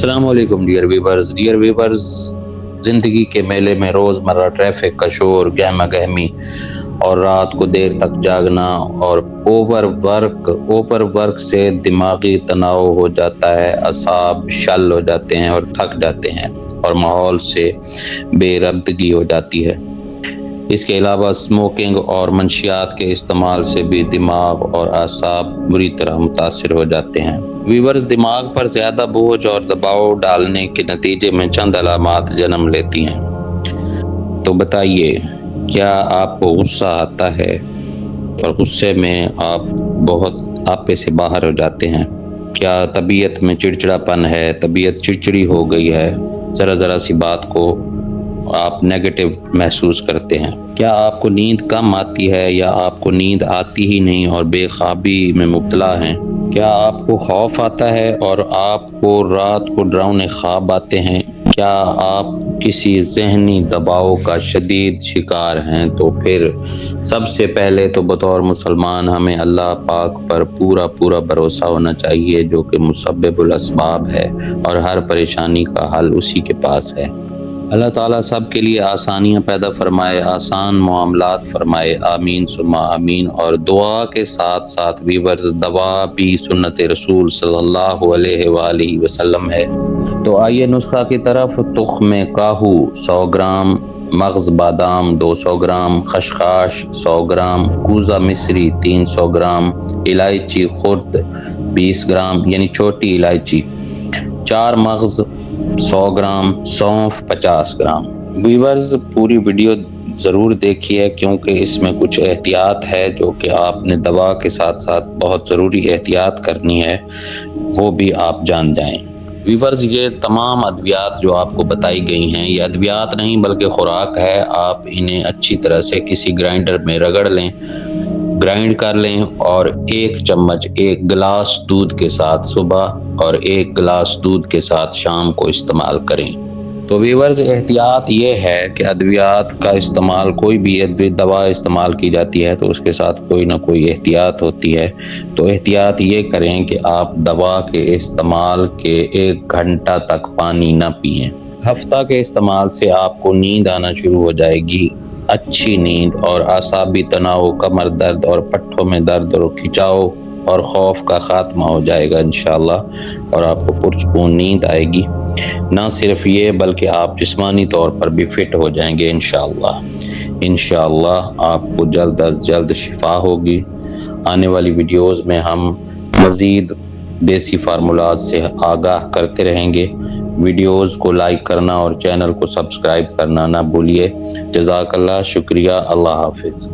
السلام علیکم dear viewers, زندگی کے میلے میں روزمرہ ٹریفک کا شور، گہما گہمی اور رات کو دیر تک جاگنا اور اوور ورک سے دماغی تناؤ ہو جاتا ہے، اعصاب شل ہو جاتے ہیں اور تھک جاتے ہیں اور ماحول سے بے ربطگی ہو جاتی ہے۔ اس کے علاوہ اسموکنگ اور منشیات کے استعمال سے بھی دماغ اور اعصاب بری طرح متاثر ہو جاتے ہیں۔ ویورز، دماغ پر زیادہ بوجھ اور دباؤ ڈالنے کے نتیجے میں چند علامات جنم لیتی ہیں۔ تو بتائیے، کیا آپ کو غصہ آتا ہے اور غصے میں آپ بہت آپے سے باہر ہو جاتے ہیں؟ کیا طبیعت میں چڑچڑاپن ہے، طبیعت چڑچڑی ہو گئی ہے، ذرا سی بات کو آپ نیگیٹو محسوس کرتے ہیں؟ کیا آپ کو نیند کم آتی ہے یا آپ کو نیند آتی ہی نہیں اور بے خوابی میں مبتلا ہیں؟ کیا آپ کو خوف آتا ہے اور آپ کو رات کو ڈراؤنے خواب آتے ہیں؟ کیا آپ کسی ذہنی دباؤ کا شدید شکار ہیں؟ تو پھر سب سے پہلے تو بطور مسلمان ہمیں اللہ پاک پر پورا بھروسہ ہونا چاہیے، جو کہ مسبب الاسباب ہے اور ہر پریشانی کا حل اسی کے پاس ہے۔ اللہ تعالیٰ سب کے لیے آسانیاں پیدا فرمائے، آسان معاملات فرمائے، آمین ثم آمین۔ اور دعا کے ساتھ ساتھ ویورز، دوا بھی سنت رسول صلی اللہ علیہ وآلہ وسلم ہے۔ تو آئیے نسخہ کی طرف۔ تخم کاہو 100 گرام، مغز بادام 200 گرام، خشخاش 100 گرام، کوزہ مصری 300 گرام، الائچی خرد 20 گرام یعنی چھوٹی الائچی، 4 مغز 100 گرام، سونف 50 گرام۔ ویورز، پوری ویڈیو ضرور دیکھیے کیونکہ اس میں کچھ احتیاط ہے جو کہ آپ نے دوا کے ساتھ ساتھ بہت ضروری احتیاط کرنی ہے، وہ بھی آپ جان جائیں۔ ویورز، یہ تمام ادویات جو آپ کو بتائی گئی ہیں، یہ ادویات نہیں بلکہ خوراک ہے۔ آپ انہیں اچھی طرح سے کسی گرائنڈر میں رگڑ لیں، گرائنڈ کر لیں اور 1 چمچ 1 گلاس دودھ کے ساتھ صبح اور 1 گلاس دودھ کے ساتھ شام کو استعمال کریں۔ تو ویورز، احتیاط یہ ہے کہ ادویات کا استعمال، کوئی بھی دوا استعمال کی جاتی ہے تو اس کے ساتھ کوئی نہ کوئی احتیاط ہوتی ہے۔ تو احتیاط یہ کریں کہ آپ دوا کے استعمال کے 1 گھنٹہ تک پانی نہ پئیں۔ ہفتہ کے استعمال سے آپ کو نیند آنا شروع ہو جائے گی، اچھی نیند، اور اعصابی تناؤ، کمر درد اور پٹھوں میں درد اور کھچاؤ اور خوف کا خاتمہ ہو جائے گا انشاءاللہ، اور آپ کو پرسکون نیند آئے گی۔ نہ صرف یہ بلکہ آپ جسمانی طور پر بھی فٹ ہو جائیں گے انشاءاللہ۔ انشاءاللہ آپ کو جلد از جلد شفا ہوگی۔ آنے والی ویڈیوز میں ہم مزید دیسی فارمولات سے آگاہ کرتے رہیں گے۔ ویڈیوز کو لائک کرنا اور چینل کو سبسکرائب کرنا نہ بھولیے۔ جزاک اللہ، شکریہ، اللہ حافظ۔